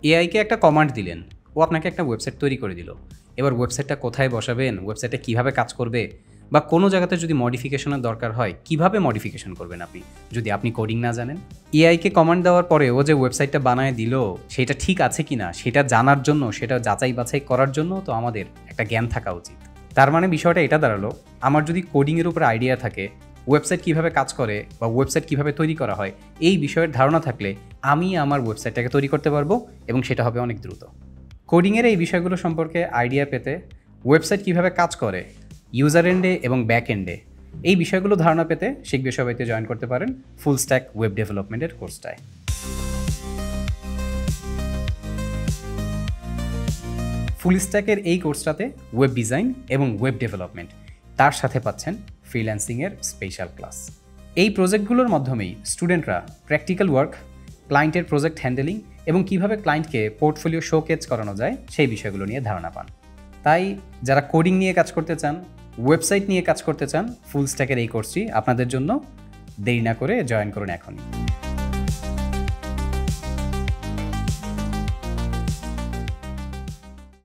এআইকে একটা কমান্ড দিলেন, ও আপনাকে একটা ওয়েবসাইট তৈরি করে দিল। এবার ওয়েবসাইটটা কোথায় বসাবেন, ওয়েবসাইটটা কীভাবে কাজ করবে, বা কোনো জায়গাতে যদি মডিফিকেশনের দরকার হয় কীভাবে মডিফিকেশন করবেন আপনি যদি আপনি কোডিং না জানেন। এআইকে কমান্ড দেওয়ার পরে ও যে ওয়েবসাইটটা বানায় দিল সেটা ঠিক আছে কিনা সেটা জানার জন্য, সেটা যাচাই বাছাই করার জন্য তো আমাদের একটা জ্ঞান থাকা উচিত। তার মানে বিষয়টা এটা দাঁড়ালো, আমার যদি কোডিংয়ের উপর আইডিয়া থাকে, ওয়েবসাইট কীভাবে কাজ করে বা ওয়েবসাইট কীভাবে তৈরি করা হয় এই বিষয়ের ধারণা থাকলে আমি আমার ওয়েবসাইটটাকে তৈরি করতে পারবো এবং সেটা হবে অনেক দ্রুত। কোডিংয়ের এই বিষয়গুলো সম্পর্কে আইডিয়া পেতে, ওয়েবসাইট কীভাবে কাজ করে ইউজার এন্ডে এবং ব্যাক এন্ডে এই বিষয়গুলো ধারণা পেতে শিখবে সবাইতে জয়েন করতে পারেন ফুল স্ট্যাক ওয়েব ডেভেলপমেন্টের কোর্সটায়। ফুল স্ট্যাকের এই কোর্সটাতে ওয়েব ডিজাইন এবং ওয়েব ডেভেলপমেন্ট, তার সাথে পাচ্ছেন ফ্রিল্যান্সিংয়ের স্পেশাল ক্লাস। এই প্রজেক্টগুলোর মাধ্যমেই স্টুডেন্টরা প্র্যাকটিক্যাল ওয়ার্ক, ক্লায়েন্টের প্রজেক্ট হ্যান্ডেলিং এবং কীভাবে ক্লায়েন্টকে পোর্টফোলিও শোকেজ করানো যায় সেই বিষয়গুলো নিয়ে ধারণা পান। তাই যারা কোডিং নিয়ে কাজ করতে চান, ওয়েবসাইট নিয়ে কাজ করতে চান, ফুল স্ট্যাকের এই কোর্সটি আপনাদের জন্য। দেরি না করে জয়েন করুন এখনই।